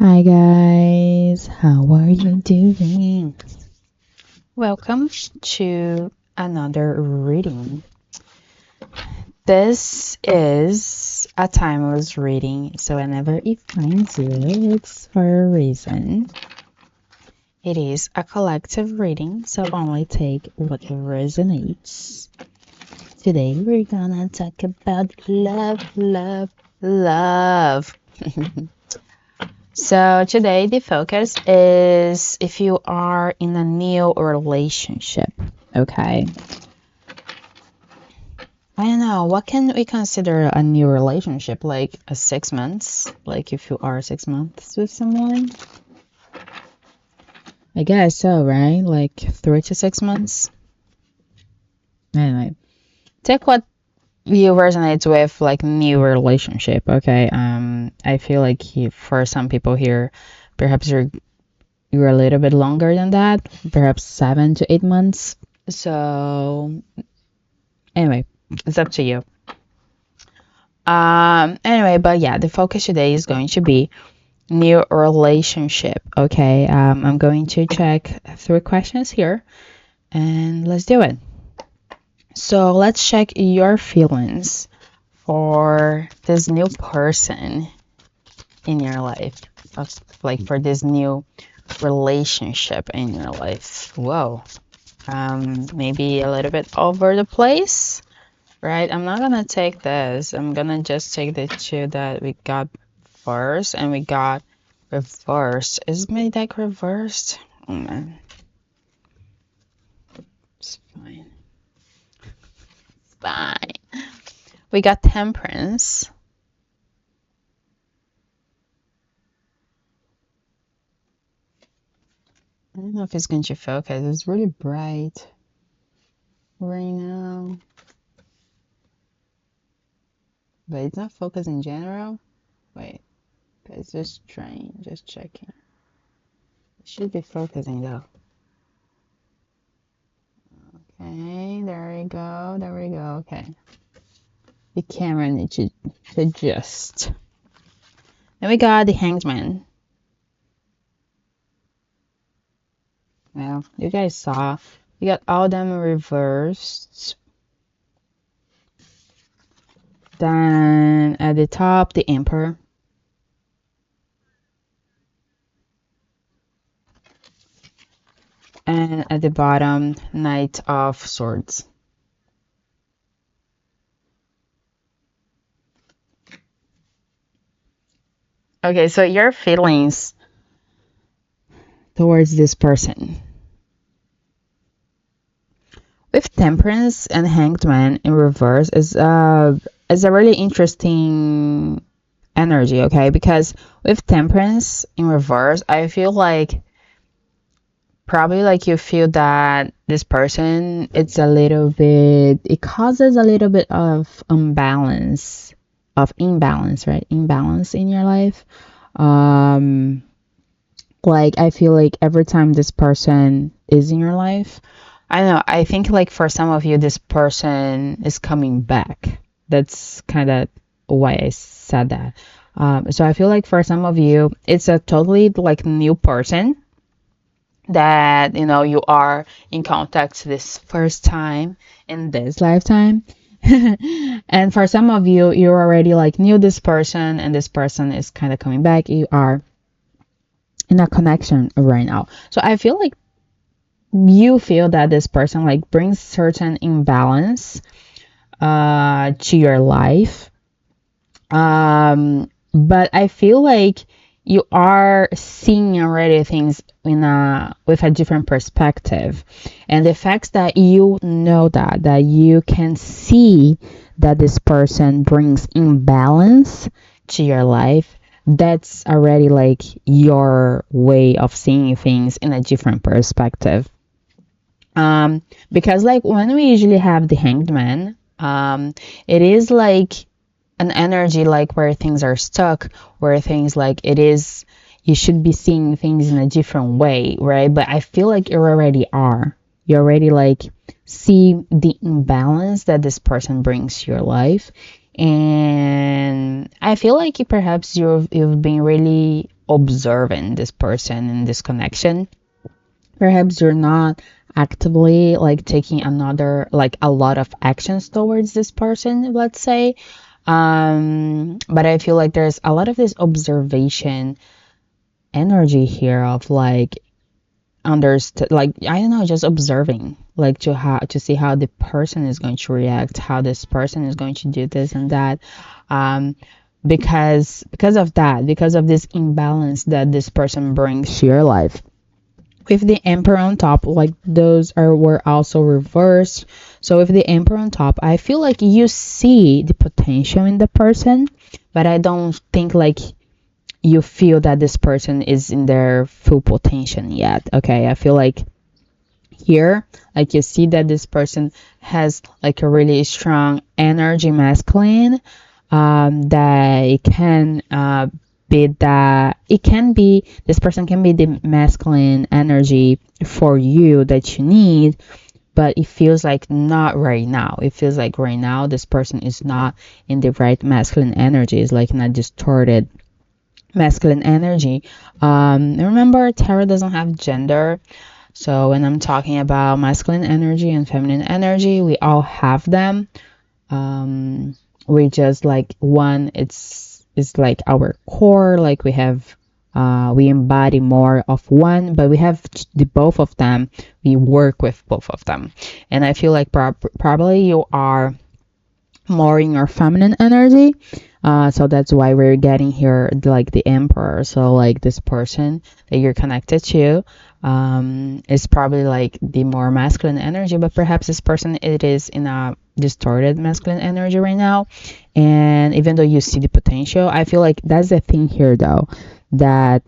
Hi guys, how are you doing? Welcome to another reading. This is a timeless reading, so whenever it finds you, it's for a reason. It is a collective reading, so only take what resonates. Today we're gonna talk about love. So today the focus is if you are in a new relationship, okay? I don't know, what can we consider a new relationship? Like a 6 months? Like if you are 6 months with someone? I guess so, right? Like 3 to 6 months? Anyway, take what you resonate with, like new relationship, okay? I feel like for some people here, perhaps you're a little bit longer than that, perhaps 7 to 8 months. So anyway, it's up to you. Anyway, but yeah, the focus today is going to be new relationship. Okay. I'm going to check 3 questions here and let's do it. So let's check your feelings for this new person in your life, like for this new relationship in your life. Whoa. Maybe a little bit over the place, right? I'm not gonna take this. I'm gonna just take the 2 that we got first, and we got reversed. Is my deck reversed? Oh man, it's fine. It's fine. We got Temperance. I don't know if it's going to focus. It's really bright right now. But it's not focused in general. Wait, it's just trying, just checking. It should be focusing though. Okay, there we go, there we go, okay. The camera needs to adjust. Then we got the Hanged Man. Well, you guys saw, we got all them reversed. Then at the top, the Emperor. And at the bottom, Knight of Swords. Okay, so your feelings towards this person. With Temperance and Hanged Man in reverse is a really interesting energy, okay? Because with Temperance in reverse, I feel like probably like you feel that this person, it causes a little bit of imbalance, right? Imbalance in your life. Like I feel like every time this person is in your life, I don't know, I think like for some of you this person is coming back. That's kind of why I said that. So I feel like for some of you it's a totally like new person that you are in contact this first time in this lifetime. And for some of you, you already like knew this person and this person is kind of coming back. You are in a connection right now. So I feel like you feel that this person like brings certain imbalance to your life. But I feel like you are seeing already things with a different perspective, and the fact that you know that you can see that this person brings imbalance to your life, that's already like your way of seeing things in a different perspective. Because like when we usually have the Hanged Man, it is like an energy like where things are stuck, where things like you should be seeing things in a different way, right? But I feel like you already are. You already like see the imbalance that this person brings to your life. And I feel like perhaps you've been really observing this person in this connection. Perhaps you're not actively like taking another like a lot of actions towards this person, let's say. But I feel like there's a lot of this observation energy here of like understand, like I don't know, just observing, like to see how the person is going to react, how this person is going to do this and that. um because of that, because of this imbalance that this person brings to your life. With the emperor on top, like those are were also reversed. So with the emperor on top, I feel like you see the potential in the person, but I don't think like you feel that this person is in their full potential yet. Okay, I feel like here, like you see that this person has like a really strong energy masculine, that it can be that it can be this person can be the masculine energy for you that you need, but it feels like not right now. It feels like right now this person is not in the right masculine energy. It's like in a distorted masculine energy. Remember, tarot doesn't have gender. So when I'm talking about masculine energy and feminine energy, we all have them. We just like one, it's like our core, like we have we embody more of one, but we have the both of them. We work with both of them. And I feel like probably you are more in your feminine energy. So that's why we're getting here like the emperor. So like this person that you're connected to is probably like the more masculine energy, but perhaps this person it is in a distorted masculine energy right now. And even though you see the potential, I feel like that's the thing here though, that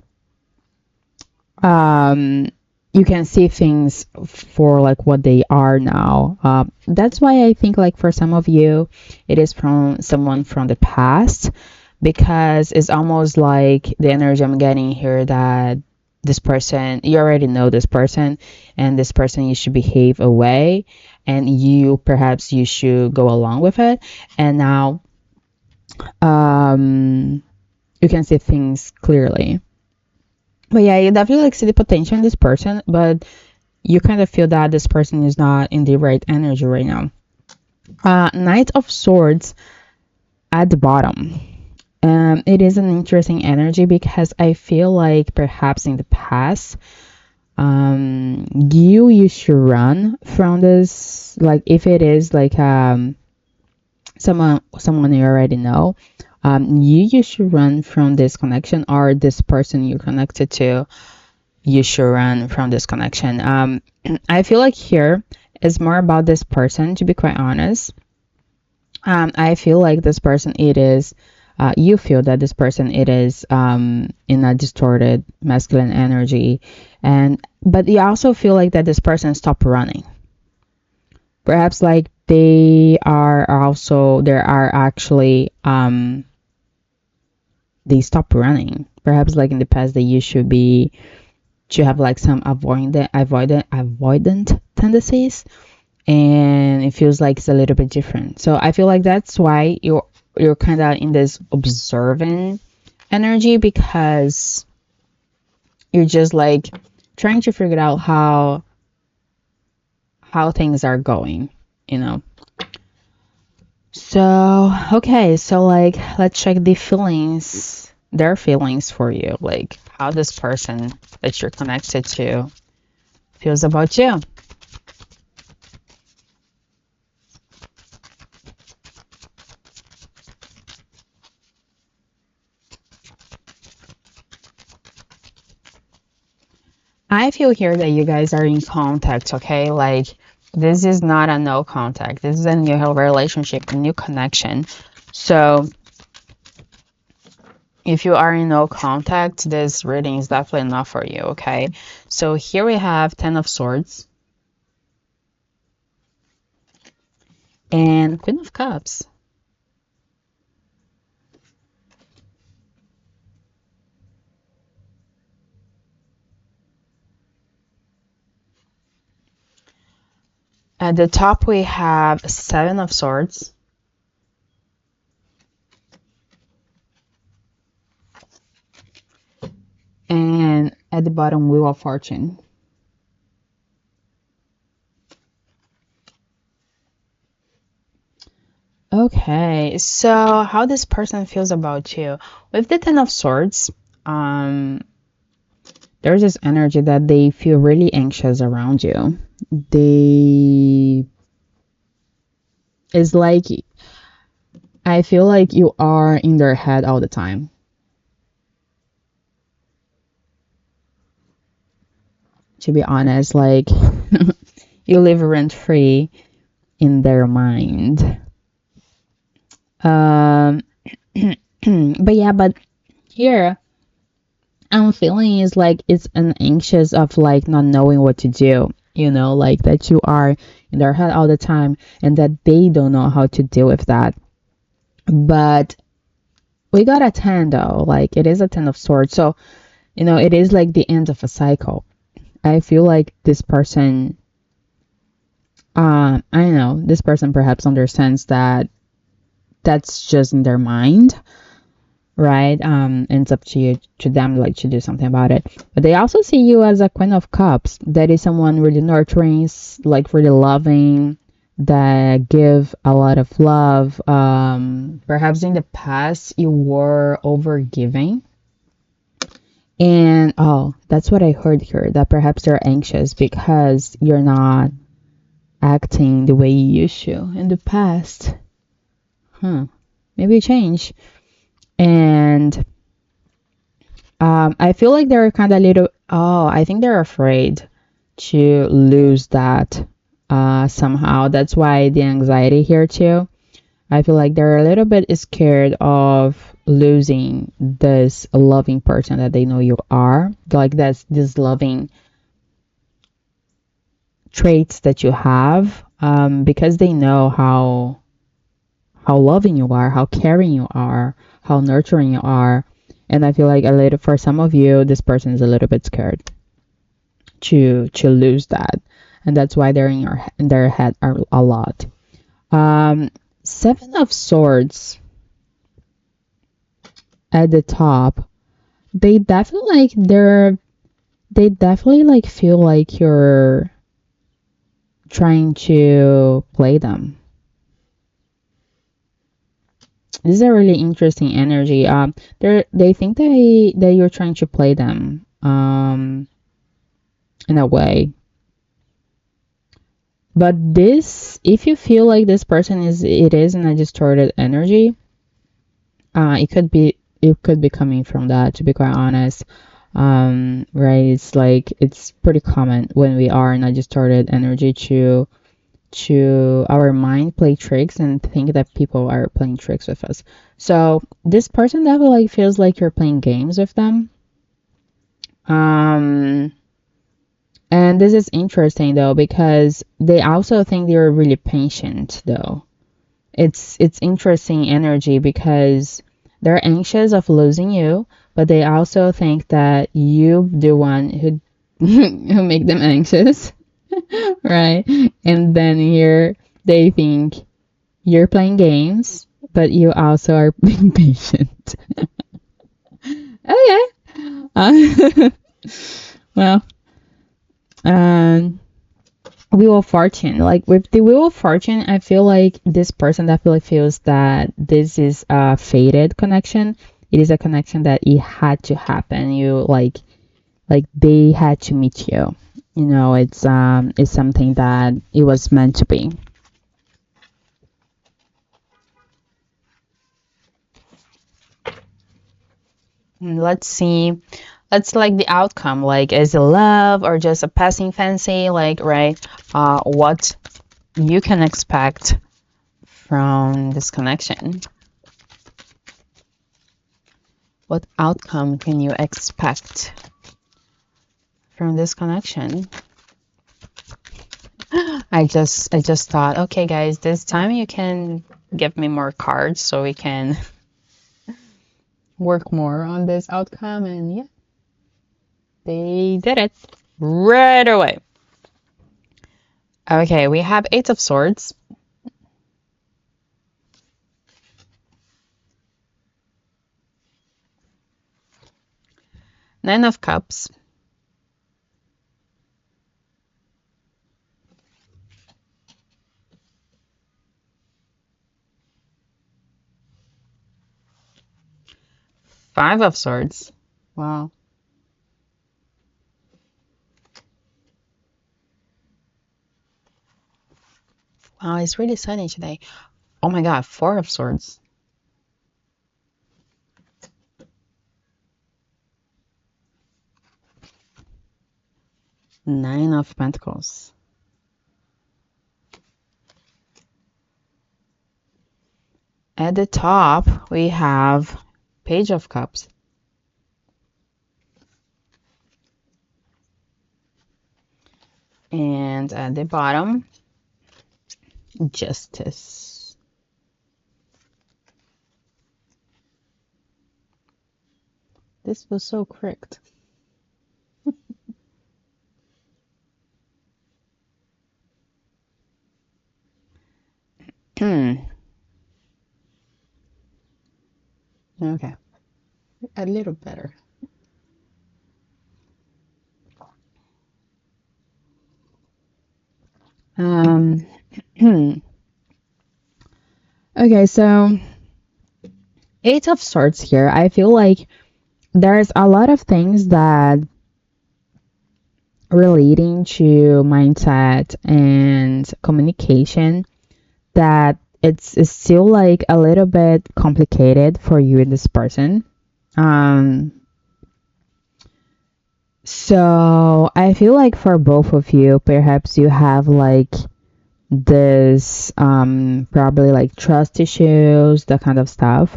um you can see things for like what they are now. That's why I think like for some of you it is from someone from the past, because it's almost like the energy I'm getting here that this person, you already know this person, and this person you should behave away, and you perhaps you should go along with it. And now you can see things clearly. But yeah, you definitely like see the potential in this person, but you kind of feel that this person is not in the right energy right now. Knight of Swords at the bottom. It is an interesting energy because I feel like perhaps in the past, you used to run from this. Like if it is like someone you already know, you used to run from this connection, or this person you're connected to, you should run from this connection. I feel like here is more about this person, to be quite honest. I feel like this person it is you feel that this person it is in a distorted masculine energy, and but you also feel like that this person stopped running. Perhaps like they are also there are actually they stop running. Perhaps like in the past they used to be to have like some avoidant tendencies, and it feels like it's a little bit different. So I feel like that's why you're kind of in this observing energy, because you're just like trying to figure out how things are going, you know. So okay, so like let's check the feelings, their feelings for you, like how this person that you're connected to feels about you. I feel here that you guys are in contact, okay? Like this is not a no contact. This is a new relationship, a new connection. So if you are in no contact, this reading is definitely not for you, okay? So here we have Ten of Swords and Queen of Cups. At the top we have Seven of Swords, at the bottom, Wheel of Fortune. Okay, so how this person feels about you. With the Ten of Swords, um, there's this energy that they feel really anxious around you. They It's like I feel like you are in their head all the time. To be honest, like you live rent free in their mind. Um, but yeah, but here I'm feeling is like it's an anxious of like not knowing what to do. Like that you are in their head all the time and that they don't know how to deal with that. But we got a 10 though, like it is a 10 of swords. So, it is like the end of a cycle. I feel like this person, I don't know, this person perhaps understands that that's just in their mind, right? And it's up to them like to do something about it. But they also see you as a Queen of Cups. That is someone really nurturing, like really loving, that give a lot of love. Perhaps in the past you were over giving. And oh, that's what I heard here, that perhaps they're anxious because you're not acting the way you used to in the past. Maybe change. And I feel like they're kind of little. Oh, I think they're afraid to lose that somehow. That's why the anxiety here too. I feel like they're a little bit scared of losing this loving person that they know you are. Like that's this loving traits that you have, because they know how loving you are, how caring you are, how nurturing you are. And I feel like a little for some of you, this person is a little bit scared to lose that, and that's why they're in their head a lot. Seven of Swords at the top. They definitely like feel like you're trying to play them. This is a really interesting energy. They think that you're trying to play them in a way. But this, if you feel like this person is in a distorted energy, it could be coming from that, to be quite honest. Right? It's like it's pretty common when we are in a distorted energy to our mind play tricks and think that people are playing tricks with us. So this person definitely feels like you're playing games with them. And this is interesting though because they also think you're really patient though. It's interesting energy because they're anxious of losing you, but they also think that you the one who who make them anxious. Right? And then here they think you're playing games, but you also are being patient. Okay. Well, um, Wheel of Fortune. Like with the Wheel of Fortune, I feel like this person definitely feels that this is a fated connection. It is a connection that it had to happen. You like they had to meet you. It's something that it was meant to be. Let's see. Let's like the outcome. Like, is it love or just a passing fancy? Like, right? What you can expect from this connection? What outcome can you expect from this connection? I just thought, okay, guys, this time you can give me more cards so we can work more on this outcome, and yeah, they did it right away. Okay, we have Eight of Swords. Nine of Cups. Five of Swords. Wow. Wow, it's really sunny today. Oh my God, Four of Swords. Nine of Pentacles. At the top, we have Page of Cups. And at the bottom, Justice. This was so correct. Okay. A little better. Okay, so Eight of Swords here. I feel like there's a lot of things that relating to mindset and communication that it's still like a little bit complicated for you and this person. So I feel like for both of you, perhaps you have like this probably like trust issues, that kind of stuff,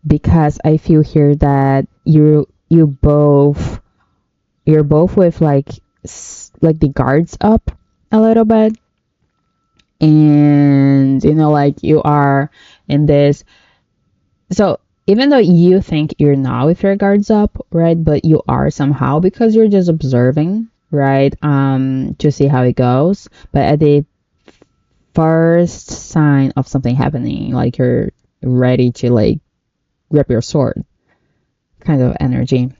because I feel here that you're both with like like the guards up a little bit, and you know like you are in this. So even though you think you're not with your guards up, right, but you are somehow because you're just observing, right, to see how it goes. But at the first sign of something happening, like you're ready to like grip your sword kind of energy.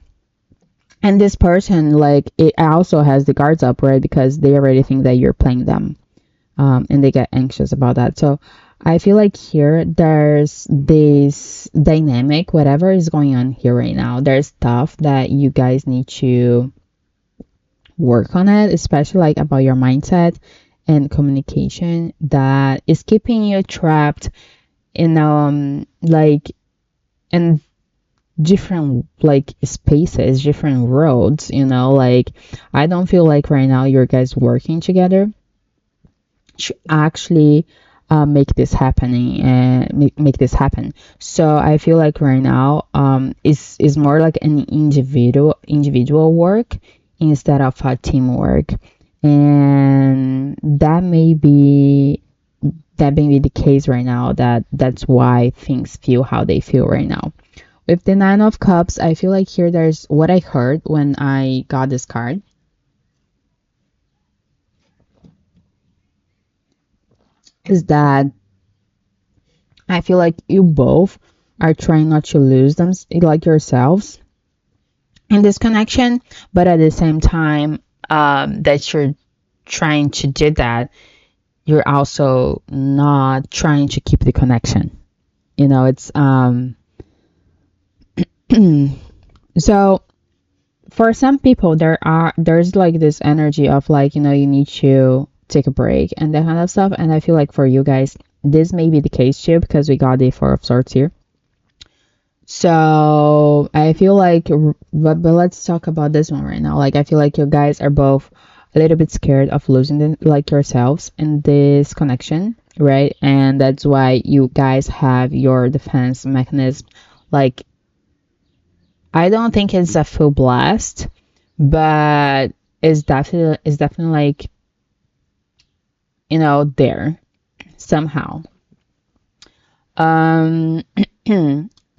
And this person, like, it also has the guards up, right, because they already think that you're playing them, and they get anxious about that. So I feel like here there's this dynamic, whatever is going on here right now, there's stuff that you guys need to work on it, especially like about your mindset and communication that is keeping you trapped in like in different like spaces, different roads, you know, like I don't feel like right now you guys working together to actually make this happening and make this happen. So I feel like right now is more like an individual work instead of a teamwork, and that may be the case right now, that's why things feel how they feel right now. With the Nine of Cups, I feel like here there's what I heard when I got this card is that I feel like you both are trying not to lose them, like yourselves, in this connection, but at the same time that you're trying to do that, you're also not trying to keep the connection. You know, it's so for some people there's like this energy of like, you know, you need to take a break and that kind of stuff, and I feel like for you guys this may be the case too because we got the Four of Swords here. So I feel like, but let's talk about this one right now. Like I feel like you guys are both a little bit scared of losing like yourselves in this connection, right? And that's why you guys have your defense mechanism. Like I don't think it's a full blast, but it's definitely like, you know, there somehow. Um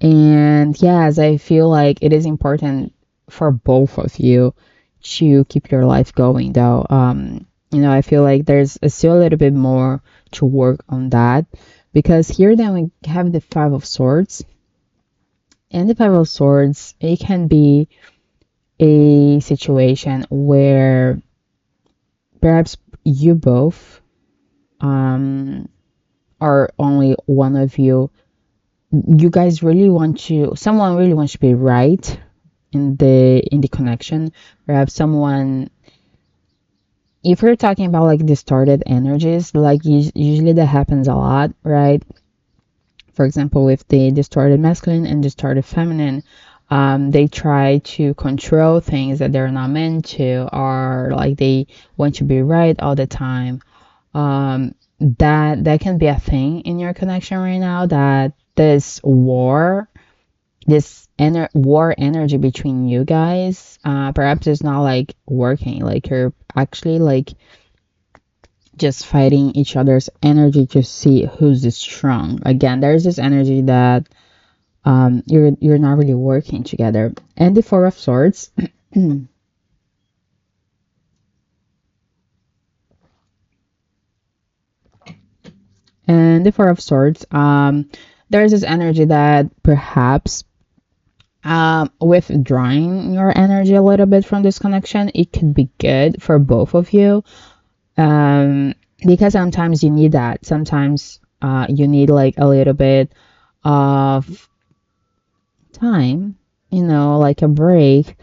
and yes, I feel like it is important for both of you to keep your life going though. You know, I feel like there's still a little bit more to work on that, because here then we have the Five of Swords, and the Five of Swords, it can be a situation where perhaps you both or only one of you you guys really want to, someone really wants to be right in the connection. Perhaps someone, if we're talking about like distorted energies, like usually that happens a lot, right? For example, with the distorted masculine and distorted feminine, they try to control things that they're not meant to, or like they want to be right all the time. That can be a thing in your connection right now, that this war, war energy between you guys, perhaps it's not like working, like you're actually like just fighting each other's energy to see who's strong. Again, there's this energy that you're not really working together. And the Four of Swords. And the Four of Swords, there's this energy that perhaps withdrawing your energy a little bit from this connection, it could be good for both of you. Because sometimes you need that. Sometimes you need like a little bit of time, like a break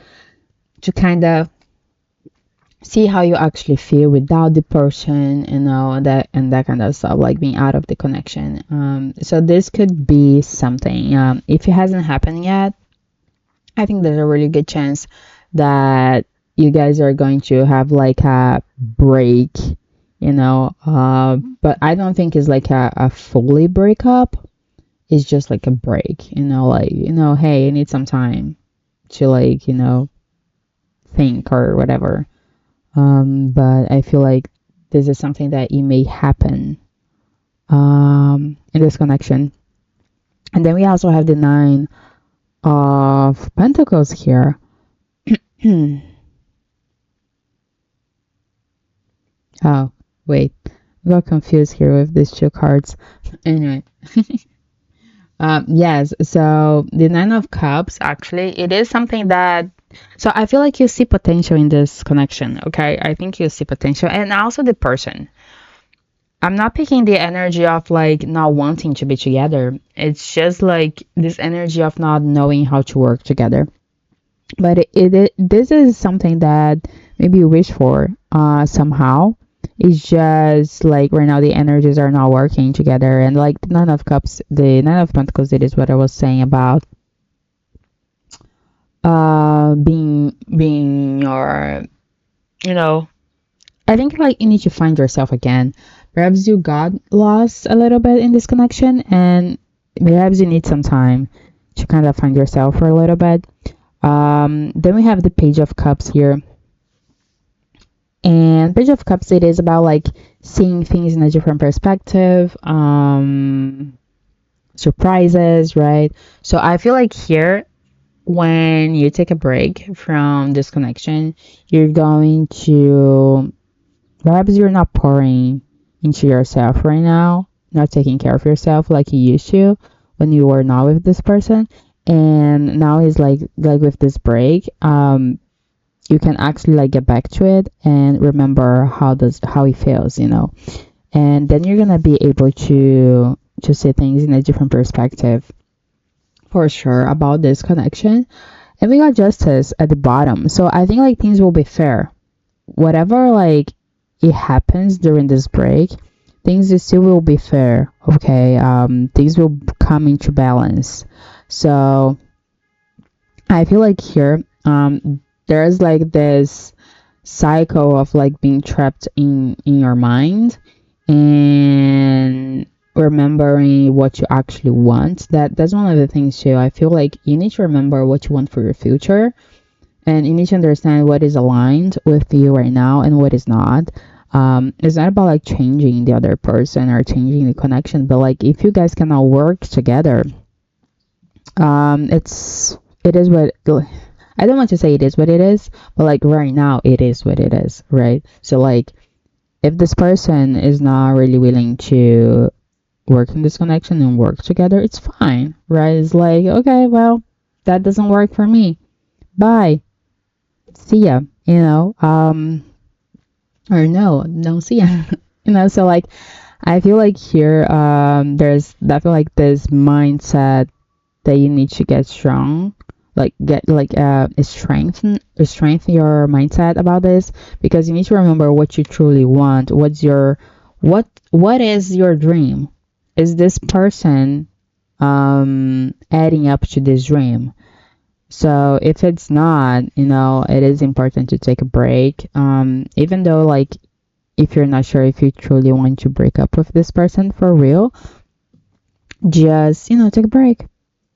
to kind of see how you actually feel without the person, that kind of stuff, like being out of the connection. So this could be something. If it hasn't happened yet, I think there's a really good chance that you guys are going to have like a break, but I don't think it's like a fully breakup. It's just like a break, hey, I need some time to like, think or whatever. But I feel like this is something that it may happen in this connection. And then we also have the Nine of Pentacles here. Oh, wait. I got confused here with these two cards. Anyway. Yes, so the Nine of Cups, actually, it is something that, so I feel like you see potential in this connection, okay? I think you see potential, and also the person. I'm not picking the energy of like not wanting to be together. It's just like this energy of not knowing how to work together. But this is something that maybe you wish for somehow. It's just like right now the energies are not working together, and like the Nine of Cups, the Nine of Pentacles, it is what I was saying about being your, I think like you need to find yourself again. Perhaps you got lost a little bit in this connection, and perhaps you need some time to kind of find yourself for a little bit. Then we have the Page of Cups here. And Page of Cups, it is about like seeing things in a different perspective, surprises, right? So I feel like here, when you take a break from this connection, you're going to, perhaps you're not pouring into yourself right now, not taking care of yourself like you used to when you were not with this person. And now it's like with this break, you can actually like get back to it and remember how it feels, and then you're gonna be able to see things in a different perspective for sure about this connection. And we got Justice at the bottom, so I think like things will be fair, whatever like it happens during this break, things still will be fair, okay? Things will come into balance. So I feel like here there's like this cycle of like being trapped in your mind and remembering what you actually want. That's one of the things too. I feel like you need to remember what you want for your future, and you need to understand what is aligned with you right now and what is not. It's not about like changing the other person or changing the connection, but like if you guys cannot work together, it is what, I don't want to say it is what it is, but like right now it is what it is, right? So like if this person is not really willing to work in this connection and work together, it's fine, right? It's like, okay, well, that doesn't work for me. Bye. See ya. Or no, don't see ya. So like I feel like here, there's definitely like this mindset that you need to get strong, like get like strengthen your mindset about this, because you need to remember what you truly want. What is your dream? Is this person adding up to this dream? So if it's not, it is important to take a break. Even though like if you're not sure if you truly want to break up with this person for real, just take a break.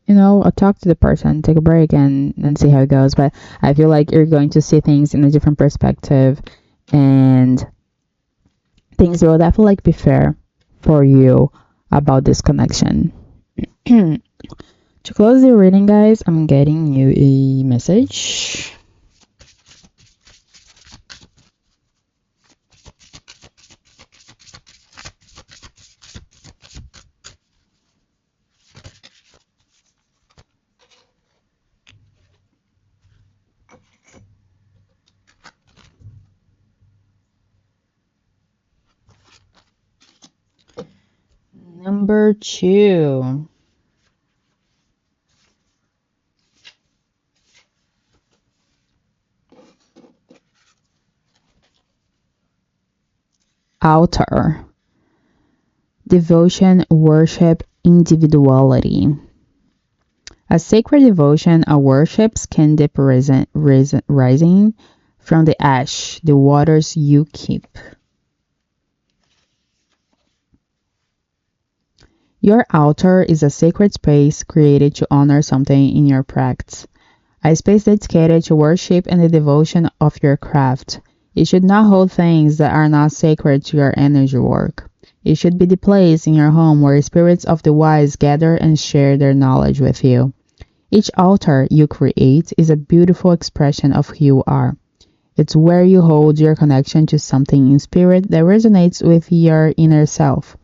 Talk to the person, take a break, and see how it goes. But I feel like you're going to see things in a different perspective, and things will definitely like be fair for you about this connection. To close the reading, guys, I'm getting you a message. Number 2. Altar. Devotion, worship, individuality. A sacred devotion or worships can dip rising from the ash, the waters you keep. Your altar is a sacred space created to honor something in your practice, a space dedicated to worship and the devotion of your craft. It should not hold things that are not sacred to your energy work. It should be the place in your home where spirits of the wise gather and share their knowledge with you. Each altar you create is a beautiful expression of who you are. It's where you hold your connection to something in spirit that resonates with your inner self.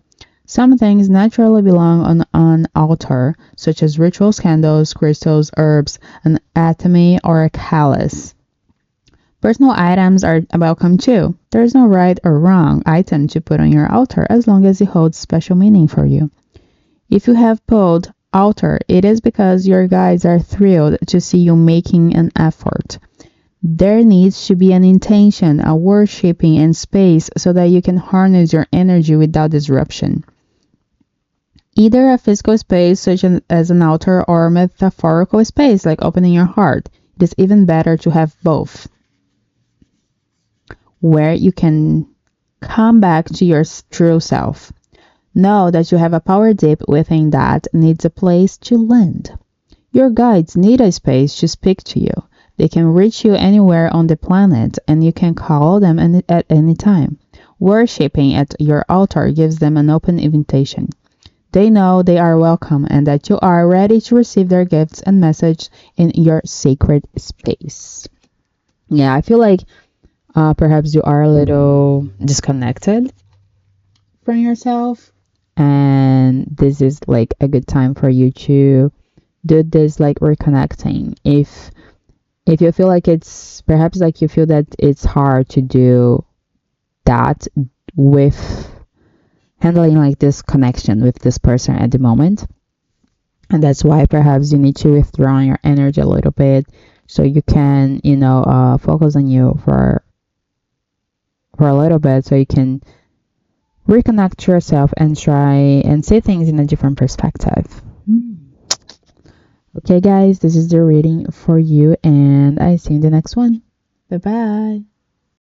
Some things naturally belong on an altar, such as rituals, candles, crystals, herbs, an atomy, or a chalice. Personal items are welcome too. There is no right or wrong item to put on your altar as long as it holds special meaning for you. If you have pulled altar, it is because your guides are thrilled to see you making an effort. There needs to be an intention, a worshipping, and space so that you can harness your energy without disruption. Either a physical space such as an altar or a metaphorical space like opening your heart. It is even better to have both, where you can come back to your true self. Know that you have a power deep within that needs a place to land. Your guides need a space to speak to you. They can reach you anywhere on the planet and you can call them at any time. Worshipping at your altar gives them an open invitation. They know they are welcome and that you are ready to receive their gifts and message in your sacred space. Yeah, I feel like perhaps you are a little disconnected from yourself, and this is like a good time for you to do this like reconnecting. If you feel like it's perhaps like you feel that it's hard to do that with handling like this connection with this person at the moment, and that's why perhaps you need to withdraw your energy a little bit so you can focus on you for a little bit so you can reconnect to yourself and try and see things in a different perspective. Okay guys, this is the reading for you and I see you in the next one. Bye bye.